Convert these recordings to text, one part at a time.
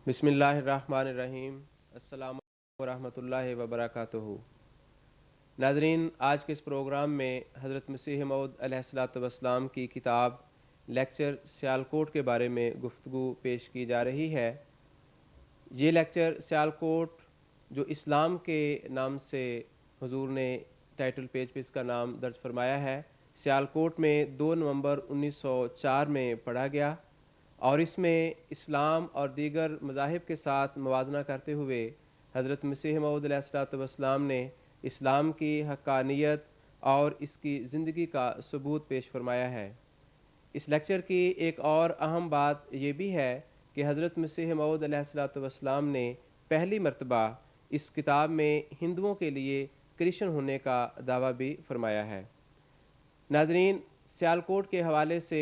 بسم اللہ الرحمن الرحیم۔ السلام علیکم ورحمۃ اللہ وبرکاتہ۔ ناظرین، آج کے اس پروگرام میں حضرت مسیح موعود علیہ الصلوۃ والسلام کی کتاب لیکچر سیالکوٹ کے بارے میں گفتگو پیش کی جا رہی ہے۔ یہ لیکچر سیالکوٹ جو اسلام کے نام سے حضور نے ٹائٹل پیج پہ اس کا نام درج فرمایا ہے، سیالکوٹ میں 2 نومبر 1904 میں پڑھا گیا، اور اس میں اسلام اور دیگر مذاہب کے ساتھ موازنہ کرتے ہوئے حضرت مسیح موعود علیہ الصلوۃ والسلام نے اسلام کی حقانیت اور اس کی زندگی کا ثبوت پیش فرمایا ہے۔ اس لیکچر کی ایک اور اہم بات یہ بھی ہے کہ حضرت مسیح موعود علیہ الصلوۃ والسلام نے پہلی مرتبہ اس کتاب میں ہندوؤں کے لیے کرسچن ہونے کا دعویٰ بھی فرمایا ہے۔ ناظرین، سیالکوٹ کے حوالے سے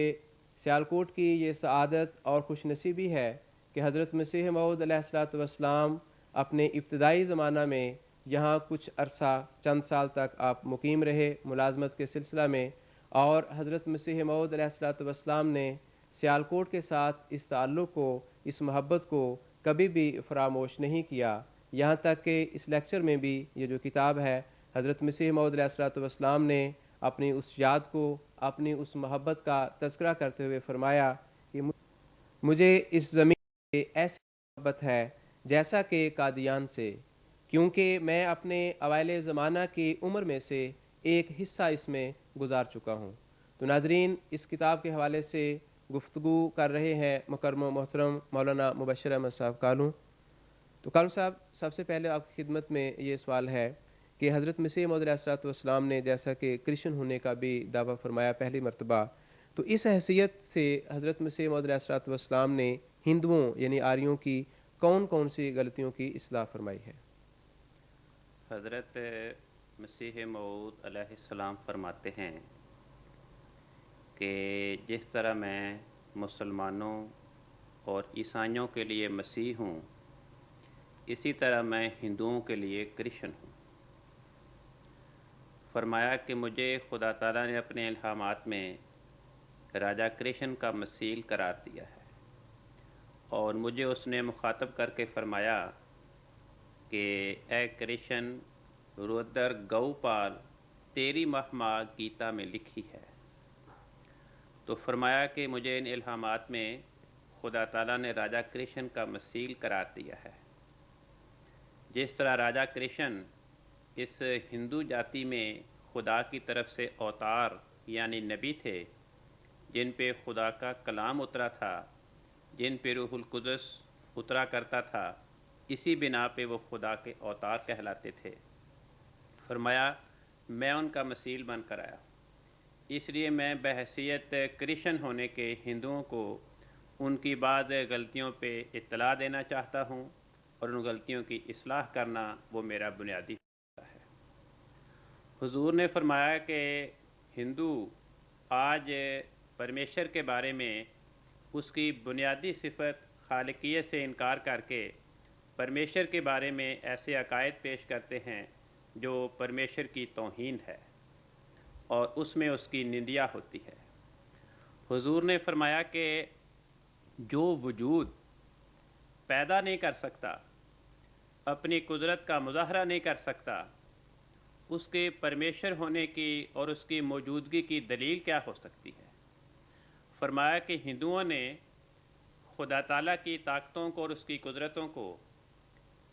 سیالکوٹ کی یہ سعادت اور خوش نصیبی ہے کہ حضرت مسیح موعود علیہ الصلوۃ والسلام اپنے ابتدائی زمانہ میں یہاں کچھ عرصہ چند سال تک آپ مقیم رہے ملازمت کے سلسلہ میں، اور حضرت مسیح موعود علیہ الصلوۃ والسلام نے سیالکوٹ کے ساتھ اس تعلق کو، اس محبت کو کبھی بھی فراموش نہیں کیا، یہاں تک کہ اس لیکچر میں بھی یہ جو کتاب ہے، حضرت مسیح موعود علیہ الصلوۃ والسلام نے اپنی اس یاد کو، اپنی اس محبت کا تذکرہ کرتے ہوئے فرمایا کہ مجھے اس زمین سے ایسی محبت ہے جیسا کہ قادیان سے، کیونکہ میں اپنے اوائل زمانہ کی عمر میں سے ایک حصہ اس میں گزار چکا ہوں۔ تو ناظرین، اس کتاب کے حوالے سے گفتگو کر رہے ہیں مکرم و محترم مولانا مبشر احمد صاحب کالوں۔ تو کالوں صاحب، سب سے پہلے آپ کی خدمت میں یہ سوال ہے کہ حضرت مسیح موعود علیہ الصلوۃ والسلام نے جیسا کہ کرسچن ہونے کا بھی دعویٰ فرمایا پہلی مرتبہ، تو اس حیثیت سے حضرت مسیح موعود علیہ الصلوۃ والسلام نے ہندوؤں یعنی آریوں کی کون کون سی غلطیوں کی اصلاح فرمائی ہے؟ حضرت مسیح موعود علیہ السلام فرماتے ہیں کہ جس طرح میں مسلمانوں اور عیسائیوں کے لیے مسیح ہوں، اسی طرح میں ہندوؤں کے لیے کرسچن ہوں۔ فرمایا کہ مجھے خدا تعالیٰ نے اپنے الہامات میں راجہ کرشن کا مثیل قرار دیا ہے، اور مجھے اس نے مخاطب کر کے فرمایا کہ اے کرشن، رودر گو پال تیری مہما گیتا میں لکھی ہے۔ تو فرمایا کہ مجھے ان الہامات میں خدا تعالیٰ نے راجہ کرشن کا مثیل قرار دیا ہے۔ جس طرح راجہ کرشن اس ہندو جاتی میں خدا کی طرف سے اوتار یعنی نبی تھے، جن پہ خدا کا کلام اترا تھا، جن پہ روح القدس اترا کرتا تھا، اسی بنا پہ وہ خدا کے اوتار کہلاتے تھے۔ فرمایا میں ان کا مثیل بن کر آیا، اس لیے میں بحیثیت کرسچن ہونے کے ہندوؤں کو ان کی بعض غلطیوں پہ اطلاع دینا چاہتا ہوں، اور ان غلطیوں کی اصلاح کرنا وہ میرا بنیادی فریضہ ہے۔ حضور نے فرمایا کہ ہندو آج پرمیشر کے بارے میں اس کی بنیادی صفت خالقیت سے انکار کر کے پرمیشر کے بارے میں ایسے عقائد پیش کرتے ہیں جو پرمیشر کی توہین ہے، اور اس میں اس کی نندیا ہوتی ہے۔ حضور نے فرمایا کہ جو وجود پیدا نہیں کر سکتا، اپنی قدرت کا مظاہرہ نہیں کر سکتا، اس کے پرمیشر ہونے کی اور اس کی موجودگی کی دلیل کیا ہو سکتی ہے؟ فرمایا کہ ہندوؤں نے خدا تعالیٰ کی طاقتوں کو اور اس کی قدرتوں کو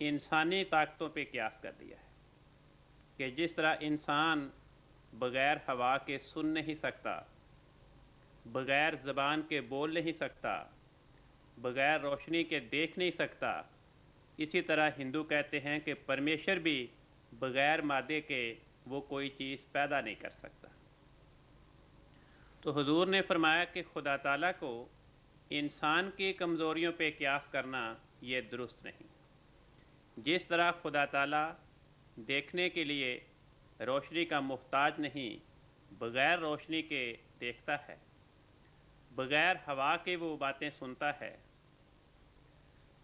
انسانی طاقتوں پہ قیاس کر دیا ہے، کہ جس طرح انسان بغیر ہوا کے سن نہیں سکتا، بغیر زبان کے بول نہیں سکتا، بغیر روشنی کے دیکھ نہیں سکتا، اسی طرح ہندو کہتے ہیں کہ پرمیشر بھی بغیر مادے کے وہ کوئی چیز پیدا نہیں کر سکتا۔ تو حضور نے فرمایا کہ خدا تعالیٰ کو انسان کی کمزوریوں پہ قیاس کرنا یہ درست نہیں۔ جس طرح خدا تعالیٰ دیکھنے کے لیے روشنی کا محتاج نہیں، بغیر روشنی کے دیکھتا ہے، بغیر ہوا کے وہ باتیں سنتا ہے،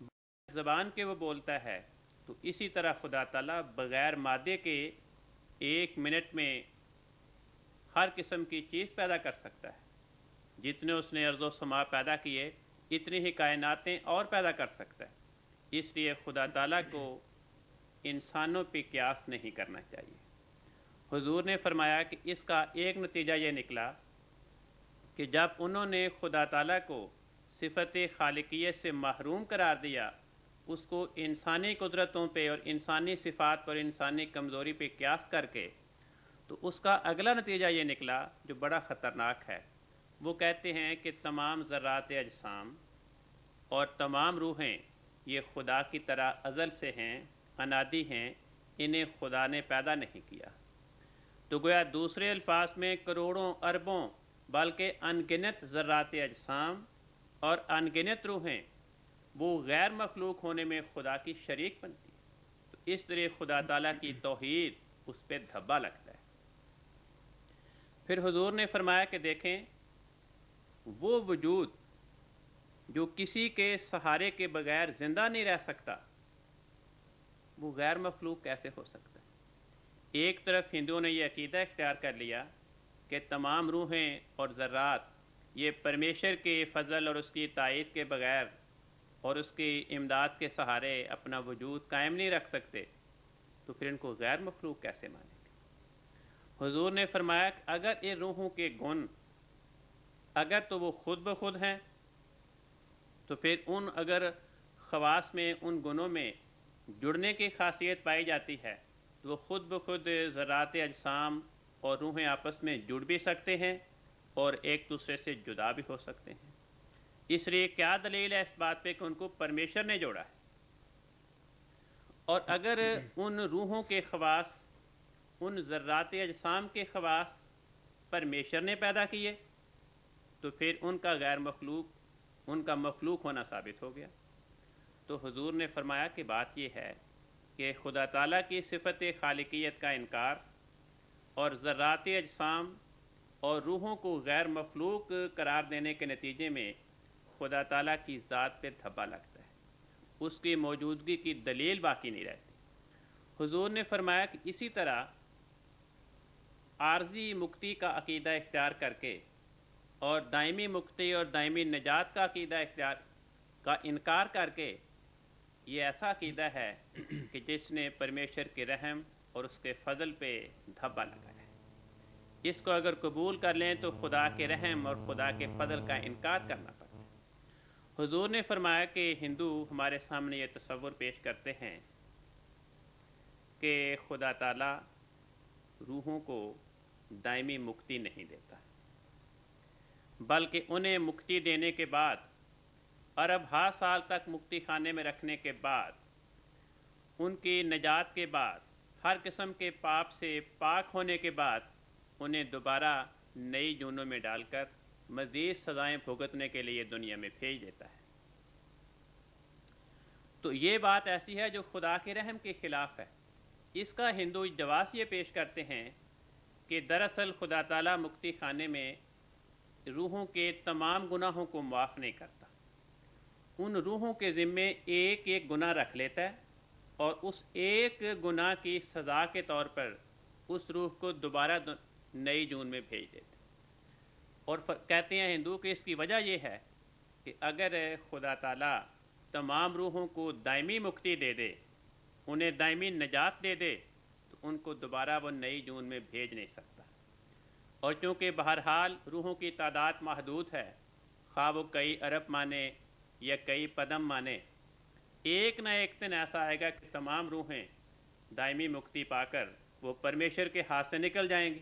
بغیر زبان کے وہ بولتا ہے، تو اسی طرح خدا تعالیٰ بغیر مادے کے 1 منٹ میں ہر قسم کی چیز پیدا کر سکتا ہے۔ جتنے اس نے ارض و سما پیدا کیے، اتنی ہی کائناتیں اور پیدا کر سکتا ہے۔ اس لیے خدا تعالیٰ کو انسانوں پہ قیاس نہیں کرنا چاہیے۔ حضور نے فرمایا کہ اس کا ایک نتیجہ یہ نکلا کہ جب انہوں نے خدا تعالیٰ کو صفت خالقیت سے محروم قرار دیا، اس کو انسانی قدرتوں پہ اور انسانی صفات پر انسانی کمزوری پہ قیاس کر کے، تو اس کا اگلا نتیجہ یہ نکلا جو بڑا خطرناک ہے۔ وہ کہتے ہیں کہ تمام ذرات اجسام اور تمام روحیں یہ خدا کی طرح ازل سے ہیں، انادی ہیں، انہیں خدا نے پیدا نہیں کیا۔ تو گویا دوسرے الفاظ میں کروڑوں اربوں بلکہ انگنت ذرات اجسام اور انگنت روحیں وہ غیر مخلوق ہونے میں خدا کی شریک بنتی ہے۔ تو اس طرح خدا تعالیٰ کی توحید اس پہ دھبا لگتا ہے۔ پھر حضور نے فرمایا کہ دیکھیں، وہ وجود جو کسی کے سہارے کے بغیر زندہ نہیں رہ سکتا، وہ غیر مخلوق کیسے ہو سکتا ہے؟ ایک طرف ہندوؤں نے یہ عقیدہ اختیار کر لیا کہ تمام روحیں اور ذرات یہ پرمیشر کے فضل اور اس کی تائید کے بغیر اور اس کی امداد کے سہارے اپنا وجود قائم نہیں رکھ سکتے، تو پھر ان کو غیر مخلوق کیسے مانیں گے؟ حضور نے فرمایا کہ اگر ان روحوں کے گن اگر تو وہ خود بخود ہیں، تو پھر اگر خواص میں ان گنوں میں جڑنے کی خاصیت پائی جاتی ہے، تو وہ خود بخود ذرات اجسام اور روحیں آپس میں جڑ بھی سکتے ہیں اور ایک دوسرے سے جدا بھی ہو سکتے ہیں۔ اس لیے کیا دلیل ہے اس بات پہ کہ ان کو پرمیشر نے جوڑا ہے؟ اور اگر ان روحوں کے خواص، ان ذرات اجسام کے خواص پرمیشر نے پیدا کیے، تو پھر ان کا غیر مخلوق، ان کا مخلوق ہونا ثابت ہو گیا۔ تو حضور نے فرمایا کہ بات یہ ہے کہ خدا تعالیٰ کی صفت خالقیت کا انکار اور ذرات اجسام اور روحوں کو غیر مخلوق قرار دینے کے نتیجے میں خدا تعالیٰ کی ذات پہ دھبا لگتا ہے، اس کی موجودگی کی دلیل باقی نہیں رہتی۔ حضور نے فرمایا کہ اسی طرح عارضی مکتی کا عقیدہ اختیار کر کے اور دائمی مکتی اور دائمی نجات کا عقیدہ اختیار کا انکار کر کے، یہ ایسا عقیدہ ہے کہ جس نے پرمیشر کے رحم اور اس کے فضل پہ دھبا لگایا ہے۔ اس کو اگر قبول کر لیں تو خدا کے رحم اور خدا کے فضل کا انکار کرنا پڑتا ہے۔ حضور نے فرمایا کہ ہندو ہمارے سامنے یہ تصور پیش کرتے ہیں کہ خدا تعالیٰ روحوں کو دائمی مکتی نہیں دیتا، بلکہ انہیں مکتی دینے کے بعد، ارب ہا سال تک مکتی خانے میں رکھنے کے بعد، ان کی نجات کے بعد، ہر قسم کے پاپ سے پاک ہونے کے بعد، انہیں دوبارہ نئی جونوں میں ڈال کر مزید سزائیں بھگتنے کے لیے دنیا میں بھیج دیتا ہے۔ تو یہ بات ایسی ہے جو خدا کے رحم کے خلاف ہے۔ اس کا ہندو جواز یہ پیش کرتے ہیں کہ دراصل خدا تعالیٰ مکتی خانے میں روحوں کے تمام گناہوں کو معاف نہیں کرتا، ان روحوں کے ذمے ایک ایک گناہ رکھ لیتا ہے اور اس ایک گناہ کی سزا کے طور پر اس روح کو دوبارہ نئی جون میں بھیج دیتے ہیں۔ اور کہتے ہیں ہندو کہ اس کی وجہ یہ ہے کہ اگر خدا تعالیٰ تمام روحوں کو دائمی مکتی دے دے، انہیں دائمی نجات دے دے، تو ان کو دوبارہ وہ نئی جون میں بھیج نہیں سکتا۔ اور چونکہ بہرحال روحوں کی تعداد محدود ہے، خواہ وہ کئی ارب مانے یا کئی پدم مانے، ایک نہ ایک دن ایسا آئے گا کہ تمام روحیں دائمی مکتی پا کر وہ پرمیشر کے ہاتھ سے نکل جائیں گی۔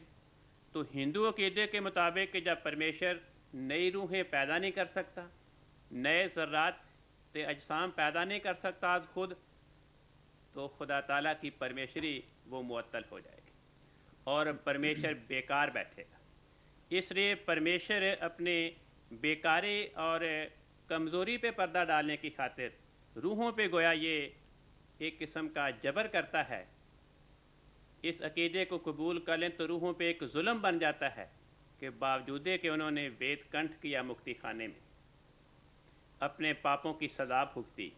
تو ہندو عقیدے کے مطابق کہ جب پرمیشر نئی روحیں پیدا نہیں کر سکتا، نئے ذرات اجسام پیدا نہیں کر سکتا آج خود، تو خدا تعالیٰ کی پرمیشری وہ معطل ہو جائے گی اور پرمیشر بیکار بیٹھے گا۔ اس لیے پرمیشر اپنے بیکاری اور کمزوری پہ پردہ ڈالنے کی خاطر روحوں پہ گویا یہ ایک قسم کا جبر کرتا ہے۔ اس عقیدے کو قبول کر لیں تو روحوں پہ ایک ظلم بن جاتا ہے کہ باوجود کہ انہوں نے وید کنٹھ کیا مکتی خانے میں، اپنے پاپوں کی سزا بھگتی،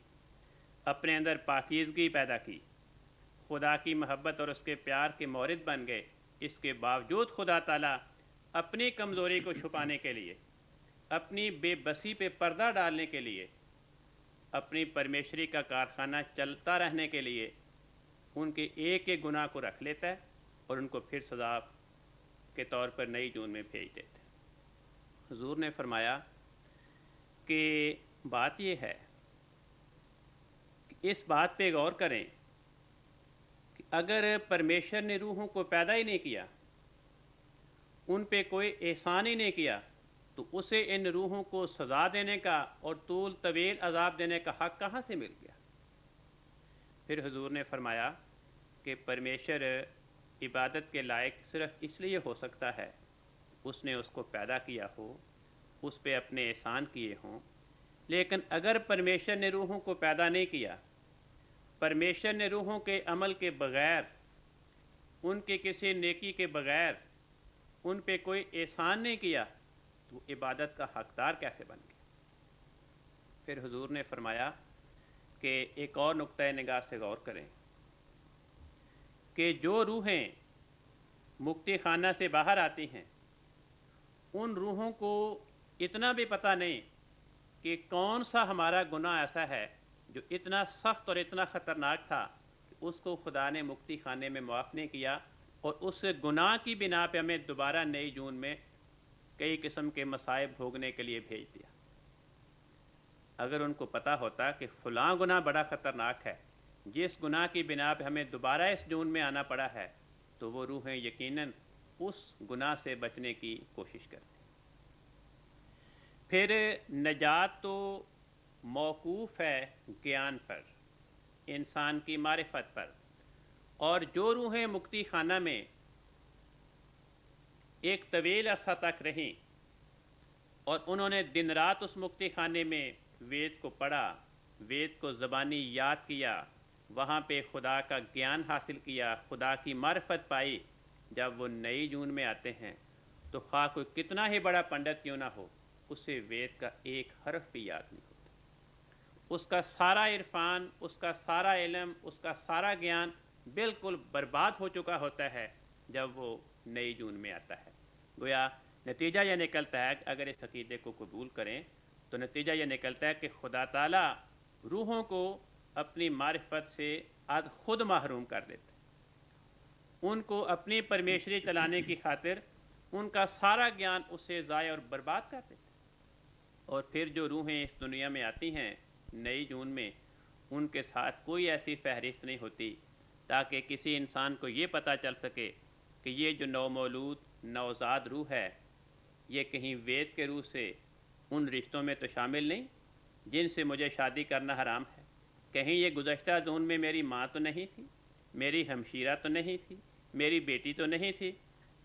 اپنے اندر پاکیزگی پیدا کی، خدا کی محبت اور اس کے پیار کے مورد بن گئے، اس کے باوجود خدا تعالیٰ اپنی کمزوری کو چھپانے کے لیے، اپنی بے بسی پہ پردہ ڈالنے کے لیے اپنی پرمیشری کا کارخانہ چلتا رہنے کے لیے ان کے ایک ایک گناہ کو رکھ لیتا ہے اور ان کو پھر سزا کے طور پر نئی جون میں بھیج دیتا ہے۔ حضور نے فرمایا کہ بات یہ ہے کہ اس بات پہ غور کریں کہ اگر پرمیشر نے روحوں کو پیدا ہی نہیں کیا، ان پہ کوئی احسان ہی نہیں کیا، تو اسے ان روحوں کو سزا دینے کا اور طول طویل عذاب دینے کا حق کہاں سے مل گیا؟ پھر حضور نے فرمایا کہ پرمیشر عبادت کے لائق صرف اس لیے ہو سکتا ہے اس نے اس کو پیدا کیا ہو، اس پہ اپنے احسان کیے ہوں، لیکن اگر پرمیشر نے روحوں کو پیدا نہیں کیا، پرمیشر نے روحوں کے عمل کے بغیر، ان کے کسی نیکی کے بغیر ان پہ کوئی احسان نہیں کیا، تو عبادت کا حقدار کیسے بن گیا؟ پھر حضور نے فرمایا کہ ایک اور نقطۂ نگاہ سے غور کریں کہ جو روحیں مکتی خانہ سے باہر آتی ہیں، ان روحوں کو اتنا بھی پتہ نہیں کہ کون سا ہمارا گناہ ایسا ہے جو اتنا سخت اور اتنا خطرناک تھا کہ اس کو خدا نے مکتی خانے میں معاف نہیں کیا اور اس گناہ کی بنا پہ ہمیں دوبارہ نئی جون میں کئی قسم کے مصائب بھوگنے کے لیے بھیج دیا۔ اگر ان کو پتہ ہوتا کہ فلاں گناہ بڑا خطرناک ہے، جس گناہ کی بنا پہ ہمیں دوبارہ اس جون میں آنا پڑا ہے، تو وہ روحیں یقیناً اس گناہ سے بچنے کی کوشش کرتی۔ پھر نجات تو موقوف ہے گیان پر، انسان کی معرفت پر، اور جو روحیں مکتی خانہ میں ایک طویل عرصہ تک رہیں اور انہوں نے دن رات اس مکتی خانے میں وید کو پڑھا، وید کو زبانی یاد کیا، وہاں پہ خدا کا گیان حاصل کیا، خدا کی معرفت پائی، جب وہ نئی جون میں آتے ہیں تو خواہ کوئی کتنا ہی بڑا پنڈت کیوں نہ ہو، اسے وید کا ایک حرف بھی یاد نہیں ہوتا۔ اس کا سارا عرفان، اس کا سارا علم، اس کا سارا گیان بالکل برباد ہو چکا ہوتا ہے جب وہ نئی جون میں آتا ہے۔ گویا نتیجہ یہ نکلتا ہے کہ اگر اس عقیدے کو قبول کریں تو نتیجہ یہ نکلتا ہے کہ خدا تعالیٰ روحوں کو اپنی معرفت سے از خود محروم کر دیتے ہیں، ان کو اپنی پرمیشری چلانے کی خاطر ان کا سارا گیان اس سے ضائع اور برباد کر دیتے ہیں۔ اور پھر جو روحیں اس دنیا میں آتی ہیں نئی جون میں، ان کے ساتھ کوئی ایسی فہرست نہیں ہوتی تاکہ کسی انسان کو یہ پتہ چل سکے کہ یہ جو نومولود نوزاد روح ہے، یہ کہیں وید کے روح سے ان رشتوں میں تو شامل نہیں جن سے مجھے شادی کرنا حرام ہے، کہیں یہ گزشتہ زون میں میری ماں تو نہیں تھی، میری ہمشیرہ تو نہیں تھی، میری بیٹی تو نہیں تھی۔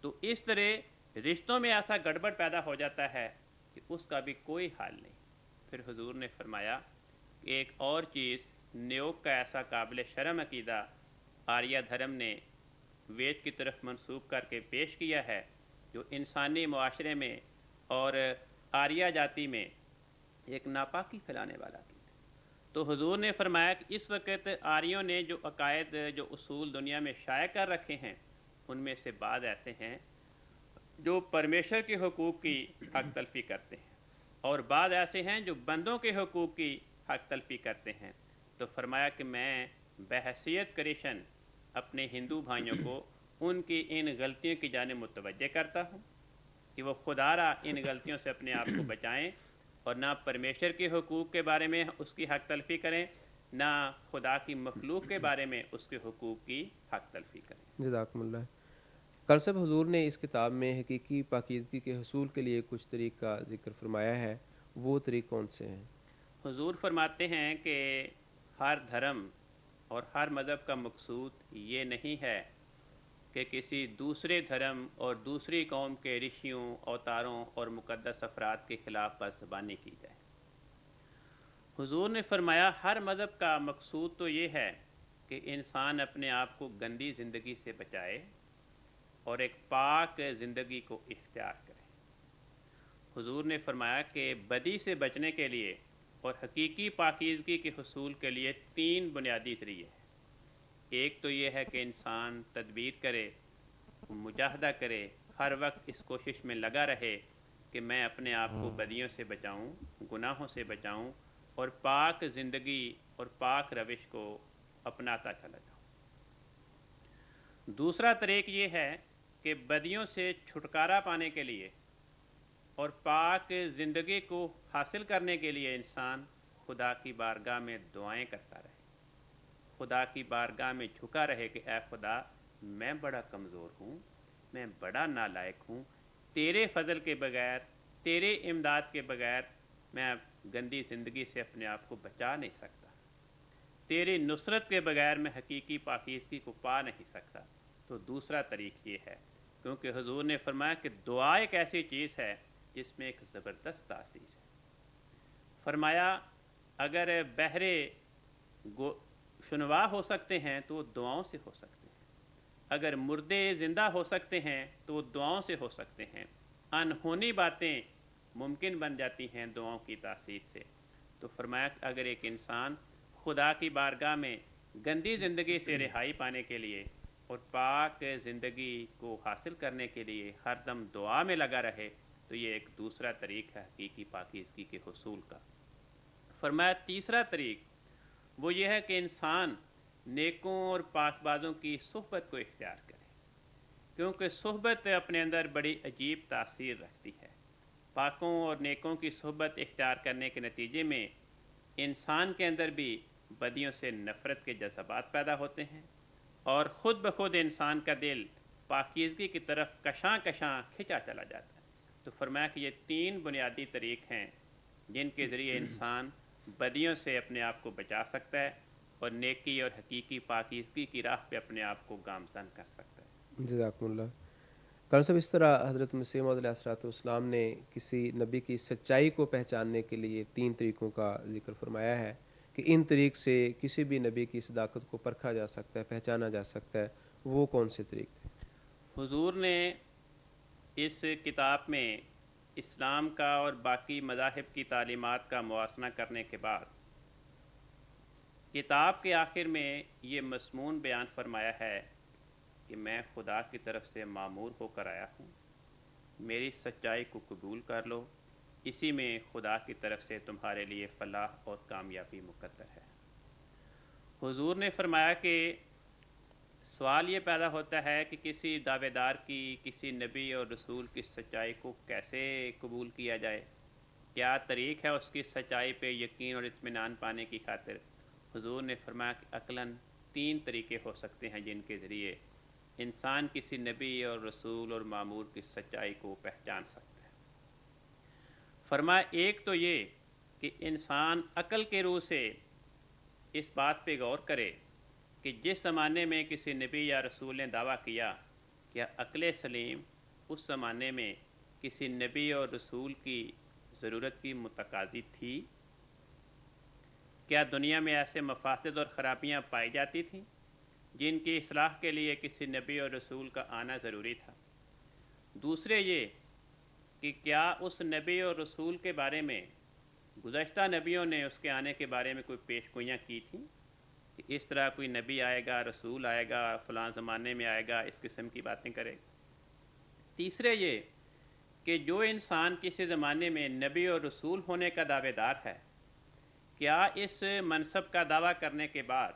تو اس طرح رشتوں میں ایسا گڑبڑ پیدا ہو جاتا ہے کہ اس کا بھی کوئی حال نہیں۔ پھر حضور نے فرمایا کہ ایک اور چیز نیوگ کا ایسا قابل شرم عقیدہ آریہ دھرم نے وید کی طرف منسوب کر کے پیش کیا ہے، جو انسانی معاشرے میں اور آریہ جاتی میں ایک ناپاکی پھیلانے والا عقیدہ۔ تو حضور نے فرمایا کہ اس وقت آریوں نے جو عقائد، جو اصول دنیا میں شائع کر رکھے ہیں، ان میں سے بعض ایسے ہیں جو پرمیشر کے حقوق کی حق تلفی کرتے ہیں، اور بعض ایسے ہیں جو بندوں کے حقوق کی حق تلفی کرتے ہیں۔ تو فرمایا کہ میں بحیثیت کرشن اپنے ہندو بھائیوں کو ان کی ان غلطیوں کی جانب متوجہ کرتا ہوں کہ وہ خدا را ان غلطیوں سے اپنے آپ کو بچائیں اور نہ پرمیشر کے حقوق کے بارے میں اس کی حق تلفی کریں، نہ خدا کی مخلوق کے بارے میں اس کے حقوق کی حق تلفی کریں۔ جزاکم اللہ۔ کل صاحب حضور نے اس کتاب میں حقیقی پاکیزگی کے حصول کے لیے کچھ طریق کا ذکر فرمایا ہے، وہ طریق کون سے ہیں؟ حضور فرماتے ہیں کہ ہر دھرم اور ہر مذہب کا مقصود یہ نہیں ہے کہ کسی دوسرے دھرم اور دوسری قوم کے رشیوں، اوتاروں اور مقدس افراد کے خلاف پاسبانی کی جائے۔ حضور نے فرمایا ہر مذہب کا مقصود تو یہ ہے کہ انسان اپنے آپ کو گندی زندگی سے بچائے اور ایک پاک زندگی کو اختیار کرے۔ حضور نے فرمایا کہ بدی سے بچنے کے لیے اور حقیقی پاکیزگی کے حصول کے لیے 3 بنیادی ذریعے ہیں۔ ایک تو یہ ہے کہ انسان تدبیر کرے، مجاہدہ کرے، ہر وقت اس کوشش میں لگا رہے کہ میں اپنے آپ کو بدیوں سے بچاؤں، گناہوں سے بچاؤں، اور پاک زندگی اور پاک روش کو اپناتا چلا جاؤں۔ دوسرا طریق یہ ہے کہ بدیوں سے چھٹکارا پانے کے لیے اور پاک زندگی کو حاصل کرنے کے لیے انسان خدا کی بارگاہ میں دعائیں کرتا رہے، خدا کی بارگاہ میں جھکا رہے کہ اے خدا، میں بڑا کمزور ہوں، میں بڑا نالائق ہوں، تیرے فضل کے بغیر، تیرے امداد کے بغیر میں گندی زندگی سے اپنے آپ کو بچا نہیں سکتا، تیری نصرت کے بغیر میں حقیقی پاکیزگی کو پا نہیں سکتا۔ تو دوسرا طریق یہ ہے، کیونکہ حضور نے فرمایا کہ دعا ایک ایسی چیز ہے جس میں ایک زبردست تاثیر ہے۔ فرمایا اگر بہرے شنوا ہو سکتے ہیں تو وہ دعاؤں سے ہو سکتے ہیں، اگر مردے زندہ ہو سکتے ہیں تو وہ دعاؤں سے ہو سکتے ہیں، انہونی باتیں ممکن بن جاتی ہیں دعاؤں کی تاثیر سے۔ تو فرمایا کہ اگر ایک انسان خدا کی بارگاہ میں گندی زندگی سے رہائی پانے کے لیے اور پاک زندگی کو حاصل کرنے کے لیے ہر دم دعا میں لگا رہے تو یہ ایک دوسرا طریق ہے حقیقی پاکیزگی کے حصول کا۔ فرمایا تیسرا طریق وہ یہ ہے کہ انسان نیکوں اور پاک بازوں کی صحبت کو اختیار کرے، کیونکہ صحبت اپنے اندر بڑی عجیب تاثیر رکھتی ہے۔ پاکوں اور نیکوں کی صحبت اختیار کرنے کے نتیجے میں انسان کے اندر بھی بدیوں سے نفرت کے جذبات پیدا ہوتے ہیں اور خود بخود انسان کا دل پاکیزگی کی طرف کشاں کشاں کھنچا چلا جاتا ہے۔ تو فرمایا کہ یہ تین بنیادی طریق ہیں جن کے ذریعے انسان بدیوں سے اپنے آپ کو بچا سکتا ہے اور نیکی اور حقیقی پاکیزگی کی راہ پہ اپنے آپ کو گامزن کر سکتا ہے۔ جزاکم اللہ۔ قاری صاحب، اس طرح حضرت مسیح موعود علیہ السلام نے کسی نبی کی سچائی کو پہچاننے کے لیے تین طریقوں کا ذکر فرمایا ہے کہ ان طریق سے کسی بھی نبی کی صداقت کو پرکھا جا سکتا ہے، پہچانا جا سکتا ہے۔ وہ کون سے طریق تھے؟ حضور نے اس کتاب میں اسلام کا اور باقی مذاہب کی تعلیمات کا موازنہ کرنے کے بعد کتاب کے آخر میں یہ مضمون بیان فرمایا ہے کہ میں خدا کی طرف سے مامور ہو کر آیا ہوں، میری سچائی کو قبول کر لو، اسی میں خدا کی طرف سے تمہارے لیے فلاح اور کامیابی مقدر ہے۔ حضور نے فرمایا کہ سوال یہ پیدا ہوتا ہے کہ کسی دعوے دار کی، کسی نبی اور رسول کی سچائی کو کیسے قبول کیا جائے، کیا طریق ہے اس کی سچائی پہ یقین اور اطمینان پانے کی خاطر؟ حضور نے فرمایا کہ عقلاً تین طریقے ہو سکتے ہیں جن کے ذریعے انسان کسی نبی اور رسول اور مامور کی سچائی کو پہچان سکتا ہے۔ فرمایا ایک تو یہ کہ انسان عقل کے روح سے اس بات پہ غور کرے کہ جس زمانے میں کسی نبی یا رسول نے دعویٰ کیا، کیا عقل سلیم اس زمانے میں کسی نبی اور رسول کی ضرورت کی متقاضی تھی؟ کیا دنیا میں ایسے مفاسد اور خرابیاں پائی جاتی تھیں جن کی اصلاح کے لیے کسی نبی اور رسول کا آنا ضروری تھا؟ دوسرے یہ کہ کیا اس نبی اور رسول کے بارے میں گزشتہ نبیوں نے اس کے آنے کے بارے میں کوئی پیش گوئیاں کی تھیں کہ اس طرح کوئی نبی آئے گا، رسول آئے گا، فلاں زمانے میں آئے گا، اس قسم کی باتیں کرے؟ تیسرے یہ کہ جو انسان کسی زمانے میں نبی اور رسول ہونے کا دعوے دار ہے، کیا اس منصب کا دعویٰ کرنے کے بعد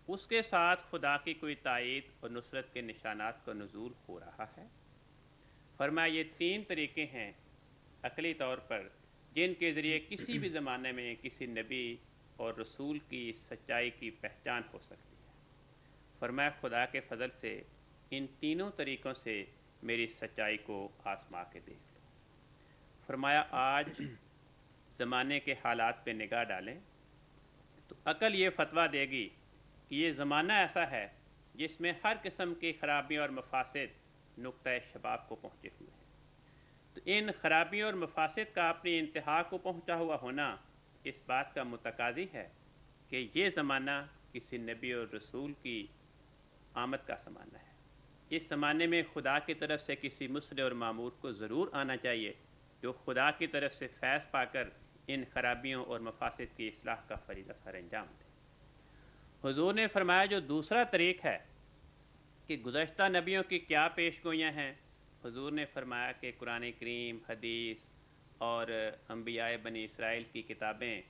اس کے ساتھ خدا کی کوئی تائید اور نصرت کے نشانات کا نزول ہو رہا ہے؟ فرمایا یہ تین طریقے ہیں عقلی طور پر جن کے ذریعے کسی بھی زمانے میں کسی نبی اور رسول کی سچائی کی پہچان ہو سکتی ہے۔ فرمایا خدا کے فضل سے ان تینوں طریقوں سے میری سچائی کو آزما کے دیکھ لو۔ فرمایا آج زمانے کے حالات پہ نگاہ ڈالیں تو عقل یہ فتویٰ دے گی کہ یہ زمانہ ایسا ہے جس میں ہر قسم کی خرابیوں اور مفاسد نقطۂ شباب کو پہنچے ہوئے ہیں۔ تو ان خرابیوں اور مفاسد کا اپنی انتہا کو پہنچا ہوا ہونا اس بات کا متقاضی ہے کہ یہ زمانہ کسی نبی اور رسول کی آمد کا زمانہ ہے۔ اس زمانے میں خدا کی طرف سے کسی مصلح اور مامور کو ضرور آنا چاہیے جو خدا کی طرف سے فیض پا کر ان خرابیوں اور مفاسد کی اصلاح کا فریضہ سر انجام دے۔ حضور نے فرمایا جو دوسرا طریق ہے کہ گزشتہ نبیوں کی کیا پیش گوئیاں ہیں، حضور نے فرمایا کہ قرآن کریم، حدیث اور انبیاء بنی اسرائیل کی کتابیں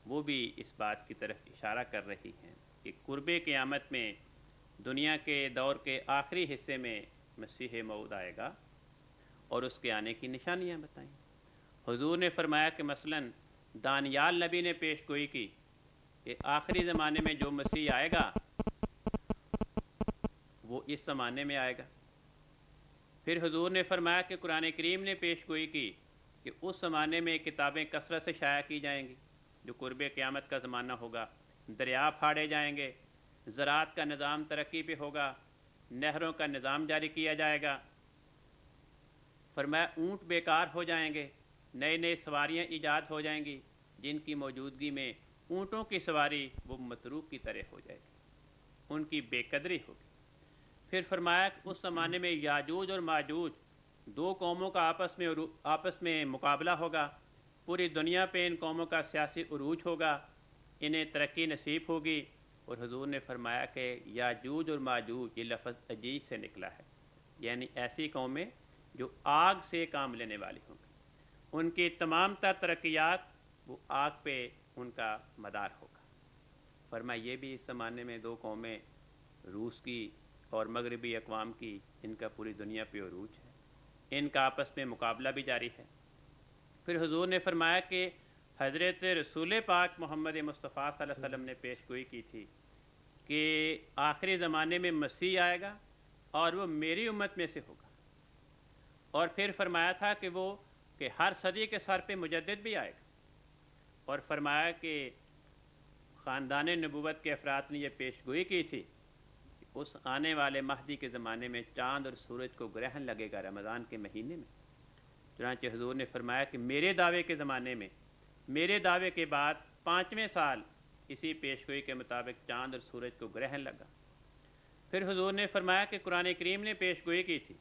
وہ بھی اس بات کی طرف اشارہ کر رہی ہیں کہ قرب قیامت میں دنیا کے دور کے آخری حصے میں مسیح موعود آئے گا اور اس کے آنے کی نشانیاں بتائیں۔ حضور نے فرمایا کہ مثلاً دانیال نبی نے پیش گوئی کی کہ آخری زمانے میں جو مسیح آئے گا وہ اس زمانے میں آئے گا۔ پھر حضور نے فرمایا کہ قرآن کریم نے پیش گوئی کی کہ اس زمانے میں کتابیں کثرت سے شائع کی جائیں گی، جو قرب قیامت کا زمانہ ہوگا۔ دریا پھاڑے جائیں گے، زراعت کا نظام ترقی پہ ہوگا، نہروں کا نظام جاری کیا جائے گا۔ فرمایا اونٹ بیکار ہو جائیں گے، نئے نئے سواریاں ایجاد ہو جائیں گی، جن کی موجودگی میں اونٹوں کی سواری وہ متروک کی طرح ہو جائے گی، ان کی بے قدری ہوگی۔ پھر فرمایا کہ اس زمانے میں یاجوج اور ماجوج دو قوموں کا آپس میں مقابلہ ہوگا، پوری دنیا پہ ان قوموں کا سیاسی عروج ہوگا، انہیں ترقی نصیب ہوگی۔ اور حضور نے فرمایا کہ یاجوج اور ماجوج یہ لفظ عجیز سے نکلا ہے، یعنی ایسی قومیں جو آگ سے کام لینے والی ہوں گی، ان کی تمام تر ترقیات وہ آگ پہ ان کا مدار ہوگا۔ فرمایا یہ بھی اس زمانے میں دو قومیں، روس کی اور مغربی اقوام کی، ان کا پوری دنیا پہ عروج ہے، ان کا آپس میں مقابلہ بھی جاری ہے۔ پھر حضور نے فرمایا کہ حضرت رسول پاک محمد مصطفیٰ صلی اللہ علیہ وسلم نے پیش گوئی کی تھی کہ آخری زمانے میں مسیح آئے گا اور وہ میری امت میں سے ہوگا، اور پھر فرمایا تھا کہ ہر صدی کے سر پہ مجدد بھی آئے گا، اور فرمایا کہ خاندان نبوت کے افراد نے یہ پیش گوئی کی تھی کہ اس آنے والے مہدی کے زمانے میں چاند اور سورج کو گرہن لگے گا رمضان کے مہینے میں۔ چنانچہ حضور نے فرمایا کہ میرے دعوے کے زمانے میں، میرے دعوے کے بعد 5ویں سال اسی پیش گوئی کے مطابق چاند اور سورج کو گرہن لگا۔ پھر حضور نے فرمایا کہ قرآن کریم نے پیش گوئی کی تھی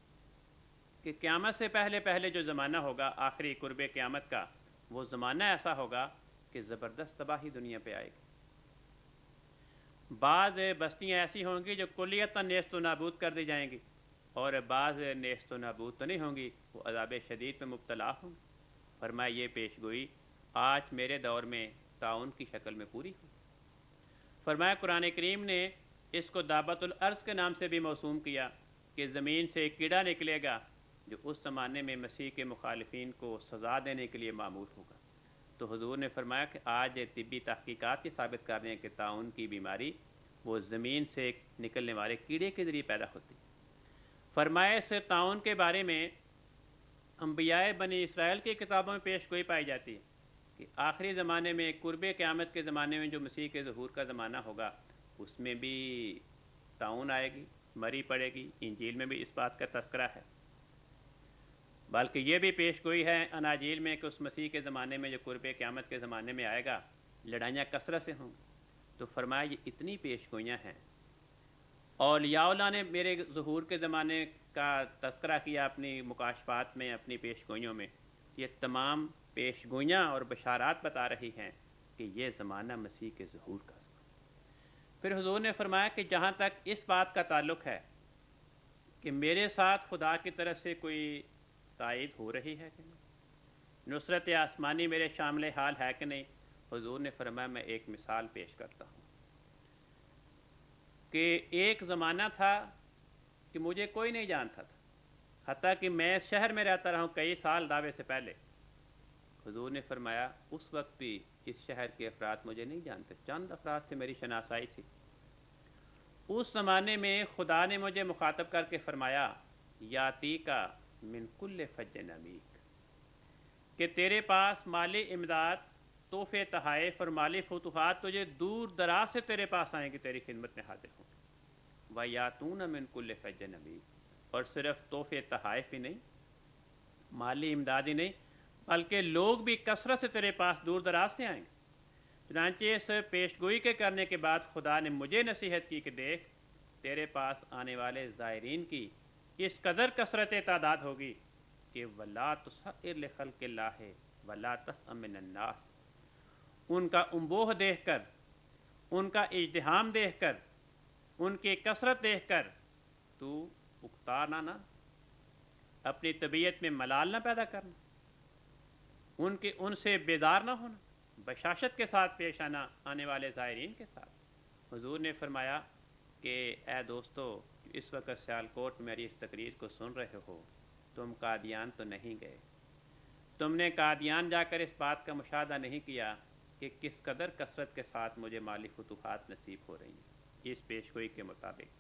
کہ قیامت سے پہلے پہلے جو زمانہ ہوگا آخری قرب قیامت کا، وہ زمانہ ایسا ہوگا کہ زبردست تباہی دنیا پہ آئے گی۔ بعض بستیاں ایسی ہوں گی جو کلیتاً نیست و نابود کر دی جائیں گی، اور بعض نیست و نابود تو نہیں ہوں گی، وہ عذاب شدید میں مبتلا ہوں گی۔ فرمایا یہ پیش گوئی آج میرے دور میں طاعون کی شکل میں پوری ہوئی۔ فرمایا قرآن کریم نے اس کو دابۃ الارض کے نام سے بھی موسوم کیا کہ زمین سے ایک کیڑا نکلے گا جو اس زمانے میں مسیح کے مخالفین کو سزا دینے کے لیے معمول ہوگا۔ تو حضور نے فرمایا کہ آج طبی تحقیقات یہ ثابت کر رہے ہیں کہ طاعون کی بیماری وہ زمین سے نکلنے والے کیڑے کے ذریعے پیدا ہوتی ہے۔ فرمایا اس طاعون کے بارے میں انبیاء بنی اسرائیل کی کتابوں میں پیش گوئی پائی جاتی ہے کہ آخری زمانے میں قرب قیامت کے زمانے میں جو مسیح کے ظہور کا زمانہ ہوگا اس میں بھی طاعون آئے گی، مری پڑے گی۔ انجیل میں بھی اس بات کا تذکرہ ہے، بلکہ یہ بھی پیش گوئی ہے اناجیل میں کہ اس مسیح کے زمانے میں جو قرب قیامت کے زمانے میں آئے گا لڑائیاں کثرت سے ہوں گی۔ تو فرمایا یہ اتنی پیش گوئیاں ہیں۔ اولیاء اللہ نے میرے ظہور کے زمانے کا تذکرہ کیا اپنی مکاشفات میں، اپنی پیش گوئیوں میں۔ یہ تمام پیش گوئیاں اور بشارات بتا رہی ہیں کہ یہ زمانہ مسیح کے ظہور کا زمانہ۔ پھر حضور نے فرمایا کہ جہاں تک اس بات کا تعلق ہے کہ میرے ساتھ خدا کی طرف سے کوئی تائید ہو رہی ہے کہ نہیں، نصرت آسمانی میرے شامل حال ہے کہ نہیں، حضور نے فرمایا میں ایک مثال پیش کرتا ہوں کہ ایک زمانہ تھا کہ مجھے کوئی نہیں جانتا تھا، حتیٰ کہ میں اس شہر میں رہتا رہا ہوں کئی سال دعوے سے پہلے۔ حضور نے فرمایا اس وقت بھی اس شہر کے افراد مجھے نہیں جانتے، چند افراد سے میری شناسائی تھی۔ اس زمانے میں خدا نے مجھے مخاطب کر کے فرمایا یاتی کا من کل فج عمیق، کہ تیرے پاس مالی امداد، تحفے، تحائف اور مالی فتوحات تجھے دور دراز سے تیرے پاس آئیں گے، تیری خدمت میں حاضر ہوں گے۔ وَيَأْتُونَ مِن كُلِّ فَجٍّ عَمِيقٍ، اور صرف تحفے تحائف ہی نہیں، مالی امداد ہی نہیں، بلکہ لوگ بھی کثرت سے تیرے پاس دور دراز سے آئیں گے۔ چنانچہ اس پیش گوئی کے کرنے کے بعد خدا نے مجھے نصیحت کی کہ دیکھ تیرے پاس آنے والے زائرین کی اس قدر کثرت تعداد ہوگی کہ وَلَا تُصَغِّرْ لِخَلْقِ اللَّهِ وَلَا تَسْأَمْ مِنَ النَّاسِ، ان کا انبوہ دیکھ کر، ان کا اجتحام دیکھ کر، ان کی کثرت دیکھ کر تو اکتانا نہ، اپنی طبیعت میں ملال نہ پیدا کرنا، ان سے بیدار نہ ہونا، بشاشت کے ساتھ پیش آنے والے زائرین کے ساتھ حضور نے فرمایا کہ اے دوستو، اس وقت سیالکوٹ میری اس تقریر کو سن رہے ہو، تم قادیان تو نہیں گئے، تم نے قادیان جا کر اس بات کا مشاہدہ نہیں کیا کہ کس قدر کثرت کے ساتھ مجھے مالی فتوحات نصیب ہو رہی ہیں اس پیشگوئی کے مطابق،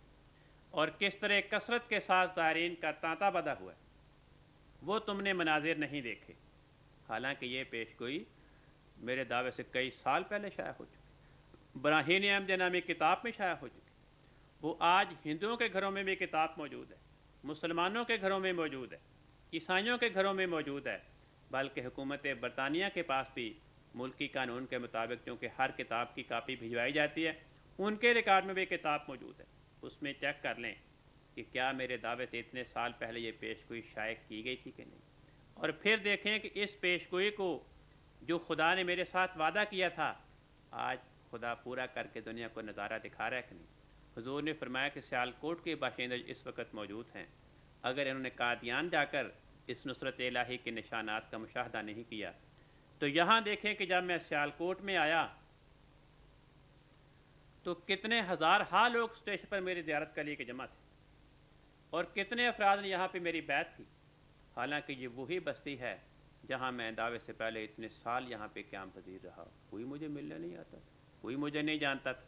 اور کس طرح کثرت کے ساتھ زائرین کا تانتا بدا ہوا ہے، وہ تم نے مناظر نہیں دیکھے، حالانکہ یہ پیشگوئی میرے دعوے سے کئی سال پہلے شائع ہو چکی، براہین احمد نامی کتاب میں شائع ہو چکی، وہ آج ہندوؤں کے گھروں میں بھی کتاب موجود ہے، مسلمانوں کے گھروں میں موجود ہے، عیسائیوں کے گھروں میں موجود ہے، بلکہ حکومت برطانیہ کے پاس بھی ملکی قانون کے مطابق چونکہ ہر کتاب کی کاپی بھجوائی جاتی ہے، ان کے ریکارڈ میں بھی کتاب موجود ہے، اس میں چیک کر لیں کہ کیا میرے دعوے سے اتنے سال پہلے یہ پیشگوئی شائع کی گئی تھی کہ نہیں، اور پھر دیکھیں کہ اس پیشگوئی کو جو خدا نے میرے ساتھ وعدہ کیا تھا آج خدا پورا کر کے دنیا کو نظارہ دکھا رہا ہے کہ نہیں۔ حضور نے فرمایا کہ سیالکوٹ کے باشندے اس وقت موجود ہیں، اگر انہوں نے قادیان جا کر اس نصرت الہی کے نشانات کا مشاہدہ نہیں کیا تو یہاں دیکھیں کہ جب میں سیالکوٹ میں آیا تو کتنے ہزار لوگ اسٹیشن پر میری زیارت کے لیے جمع تھے، اور کتنے افراد نے یہاں پہ میری بیعت کی، حالانکہ یہ وہی بستی ہے جہاں میں دعوے سے پہلے اتنے سال یہاں پہ قیام پذیر رہا، کوئی مجھے ملنے نہیں آتا تھا، کوئی مجھے نہیں جانتا تھا۔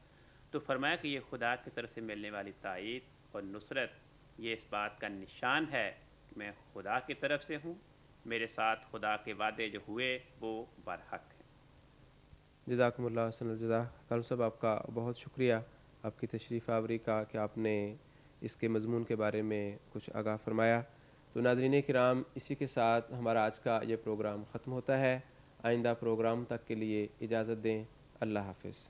تو فرمایا کہ یہ خدا کی طرف سے ملنے والی تائید اور نصرت یہ اس بات کا نشان ہے کہ میں خدا کی طرف سے ہوں، میرے ساتھ خدا کے وعدے جو ہوئے وہ برحق ہیں۔ جزاکم اللہ حسن الجزا۔ کالم صاحب، آپ کا بہت شکریہ آپ کی تشریف آوری کا کہ آپ نے اس کے مضمون کے بارے میں کچھ آگاہ فرمایا۔ تو ناظرین کرام، اسی کے ساتھ ہمارا آج کا یہ پروگرام ختم ہوتا ہے۔ آئندہ پروگرام تک کے لیے اجازت دیں۔ اللہ حافظ۔